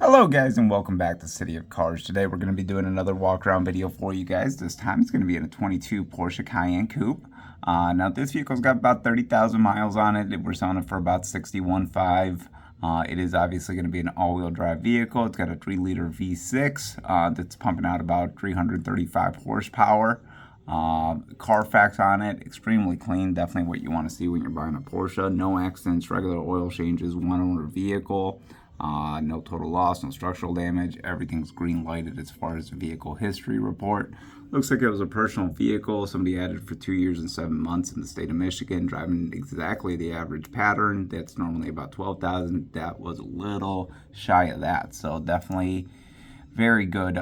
Hello guys and welcome back to City of Cars. Today we're going to be doing another walk around video for you guys. This time it's going to be in a 22 Porsche Cayenne Coupe. Now this vehicle's got about 30,000 miles on it. We're selling it for about $61,500. It is obviously going to be an all-wheel drive vehicle. It's got a 3-liter V6 that's pumping out about 335 horsepower. Carfax on it, extremely clean, definitely what you want to see when you're buying a Porsche. No accidents, regular oil changes, one owner vehicle. No total loss, no structural damage. Everything's green lighted as far as the vehicle history report. Looks like it was a personal vehicle. Somebody had it for 2 years and 7 months in the state of Michigan, driving exactly the average pattern. That's normally about 12,000. That was a little shy of that. So definitely very good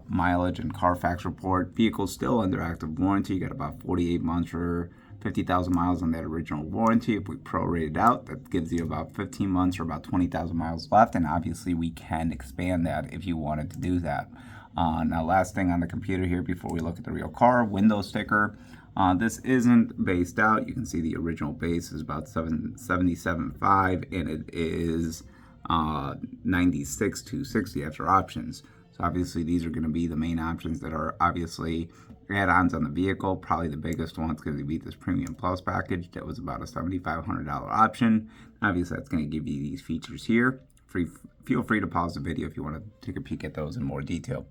mileage and Carfax report. Vehicle's still under active warranty. You got about 48 months or 50,000 miles on that original warranty. If we prorate it out, that gives you about 15 months or about 20,000 miles left, and obviously we can expand that if you wanted to do that. Now, last thing on the computer here before we look at the real car, window sticker. This isn't based out. You can see the original base is about 77.5, and it is 96,260 after options. So obviously these are going to be the main options that are obviously add-ons on the vehicle. Probably the biggest one's going to be this Premium Plus package. That was about a $7,500 option. Obviously that's going to give you these features here. Feel free to pause the video if you want to take a peek at those in more detail.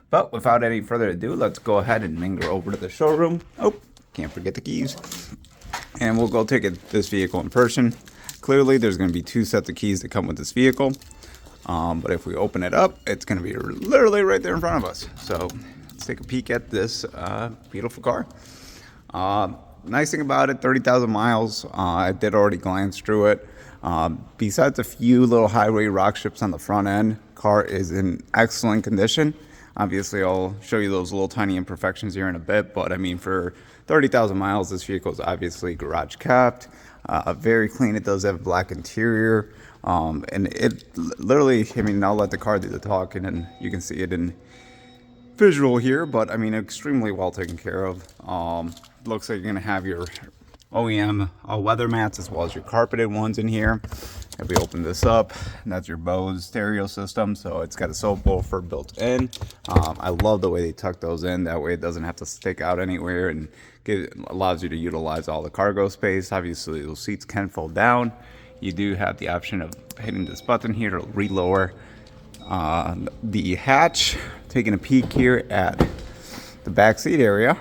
But without any further ado, let's go ahead and mingle over to the showroom. Oh, can't forget the keys. And we'll go take this vehicle in person. Clearly there's going to be 2 sets of keys that come with this vehicle. But if we open it up, it's going to be literally right there in front of us. So let's take a peek at this beautiful car. Nice thing about it, 30,000 miles. I did already glance through it. Besides a few little highway rock strips on the front end, car is in excellent condition. Obviously, I'll show you those little tiny imperfections here in a bit. But I mean, for 30,000 miles, this vehicle is obviously garage kept. Very clean. It does have a black interior. And it literally, I mean, I'll let the car do the talking and you can see it in visual here, but I mean, extremely well taken care of. Looks like you're gonna have your OEM weather mats as well as your carpeted ones in here. If we open this up, that's your Bose stereo system, so it's got a subwoofer built in. I love the way they tuck those in, that way it doesn't have to stick out anywhere, and allows you to utilize all the cargo space. Obviously those seats can fold down. You do have the option of hitting this button here to relower the hatch. Taking a peek here at the back seat area.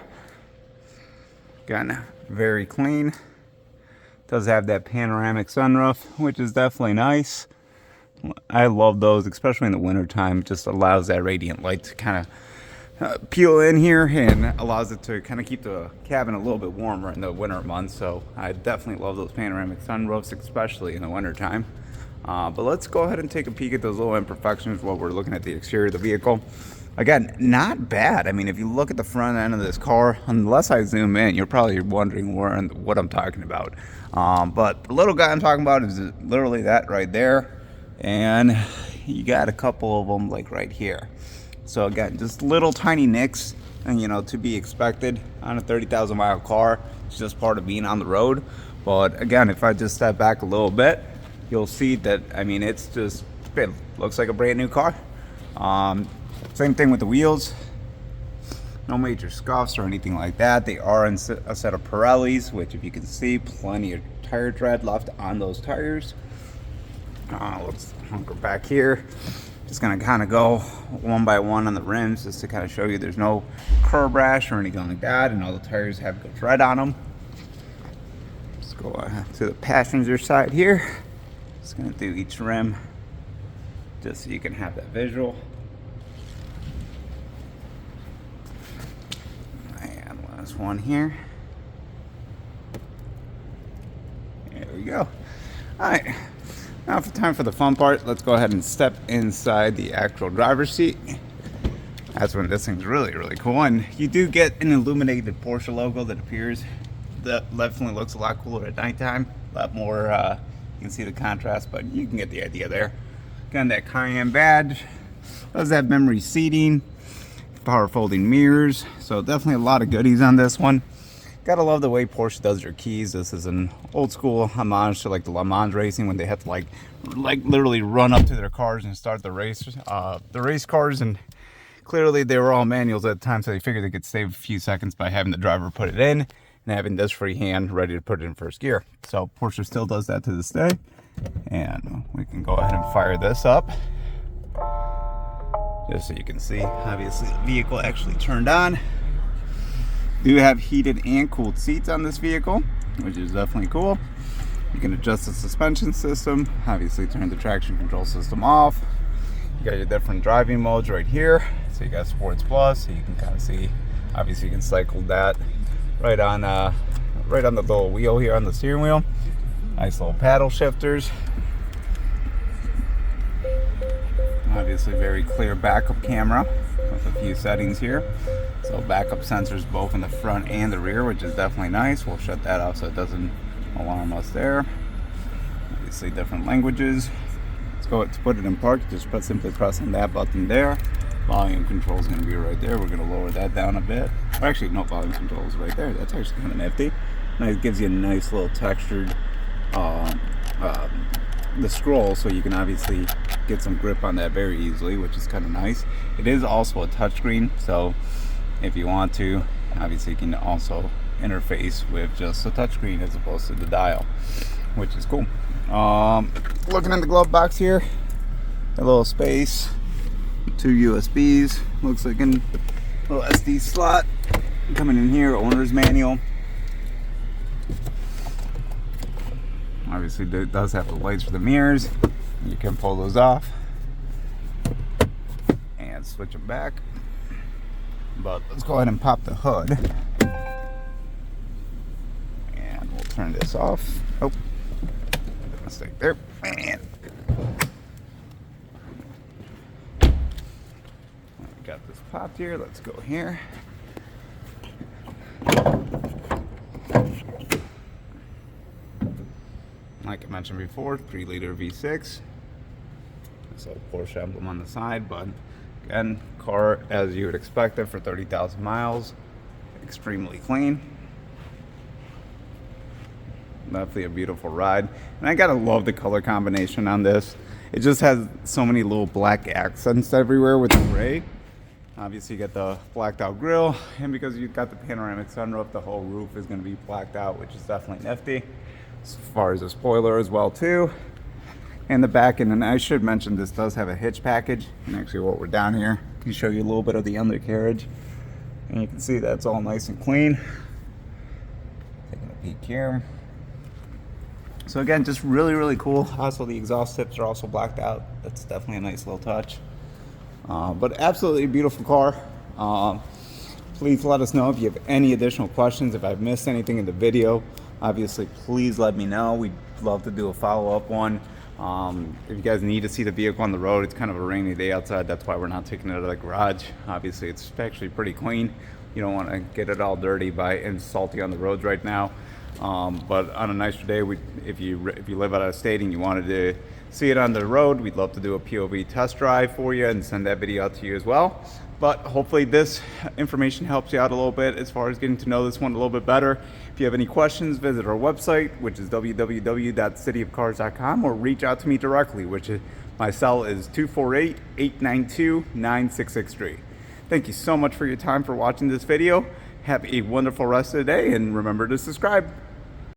Again, very clean. Does have that panoramic sunroof, which is definitely nice. I love those, especially in the winter time. It just allows that radiant light to kind of peel in here and allows it to kind of keep the cabin a little bit warmer in the winter months. So I definitely love those panoramic sunroofs, especially in the winter time. But let's go ahead and take a peek at those little imperfections while we're looking at the exterior of the vehicle. Again, not bad. I mean, if you look at the front end of this car, unless I zoom in, you're probably wondering what I'm talking about. But the little guy I'm talking about is literally that right there. And you got a couple of them like right here. So again, just little tiny nicks, and you know, to be expected on a 30,000 mile car. It's just part of being on the road. But again, if I just step back a little bit, you'll see that, I mean, it looks like a brand new car. Same thing with the wheels. No major scuffs or anything like that. They are in a set of Pirellis, which if you can see, plenty of tire tread left on those tires. Let's hunker back here. Just gonna kind of go one by one on the rims just to kind of show you there's no curb rash or anything like that, and all the tires have good tread on them. Let's go to the passenger side here. Just gonna do each rim just so you can have that visual. And last one here. There we go. All right. Now for time for the fun part, let's go ahead and step inside the actual driver's seat. That's when this thing's really, really cool. And you do get an illuminated Porsche logo that appears. That definitely looks a lot cooler at nighttime. A lot more, you can see the contrast, but you can get the idea there. Got that Cayenne badge. Does have memory seating, power folding mirrors. So definitely a lot of goodies on this one. Gotta love the way Porsche does their keys. This is an old school homage to like the Le Mans racing, when they had to like literally run up to their cars and start the race cars. And clearly they were all manuals at the time, so they figured they could save a few seconds by having the driver put it in and having this free hand ready to put it in first gear. So Porsche still does that to this day. And we can go ahead and fire this up, just so you can see. Obviously the vehicle actually turned on. Do have heated and cooled seats on this vehicle, which is definitely cool. You can adjust the suspension system, obviously turn the traction control system off. You got your different driving modes right here. So you got Sports Plus, so you can kind of see, obviously you can cycle that right on the little wheel here on the steering wheel. Nice little paddle shifters. Obviously very clear backup camera with a few settings here. So backup sensors both in the front and the rear, which is definitely nice. We'll shut that off so it doesn't alarm us there. Obviously different languages. Let's go to put it in park. Just simply pressing that button there. Volume control is going to be right there. We're going to lower that down a bit. Or actually, no, volume control is right there. That's actually kind of nifty. And it gives you a nice little textured the scroll, so you can obviously get some grip on that very easily, which is kind of nice. It is also a touchscreen, so if you want to, obviously you can also interface with just a touchscreen as opposed to the dial, which is cool. Looking in the glove box here, a little space, 2 USBs, looks like a little SD slot coming in here, owner's manual. Obviously it does have the lights for the mirrors. You can pull those off and switch them back. But let's go ahead and pop the hood. And we'll turn this off. Oh, mistake there. And got this popped here. Let's go here. Like I mentioned before, 3-liter V6. So Porsche emblem on the side, but again, car as you would expect it for 30,000 miles. Extremely clean. Definitely a beautiful ride. And I gotta love the color combination on this. It just has so many little black accents everywhere with the gray. Obviously you got the blacked out grille, and because you've got the panoramic sunroof, the whole roof is gonna be blacked out, which is definitely nifty. As far as a spoiler as well too. And the back end, and I should mention this does have a hitch package. And actually while we're down here, I can show you a little bit of the undercarriage. And you can see that's all nice and clean. Taking a peek here. So again, just really, really cool. Also the exhaust tips are also blacked out. That's definitely a nice little touch. But absolutely a beautiful car. Please let us know if you have any additional questions, if I've missed anything in the video. Obviously, please let me know. We'd love to do a follow-up one. If you guys need to see the vehicle on the road, it's kind of a rainy day outside. That's why we're not taking it out of the garage. Obviously, it's actually pretty clean. You don't want to get it all dirty and salty on the roads right now. But on a nicer day, if you live out of state and you wanted to see it on the road, we'd love to do a POV test drive for you and send that video out to you as well. But hopefully this information helps you out a little bit as far as getting to know this one a little bit better. If you have any questions, visit our website, which is www.cityofcars.com, or reach out to me directly, which is, my cell is 248-892-9663. Thank you so much for your time for watching this video. Have a wonderful rest of the day, and remember to subscribe.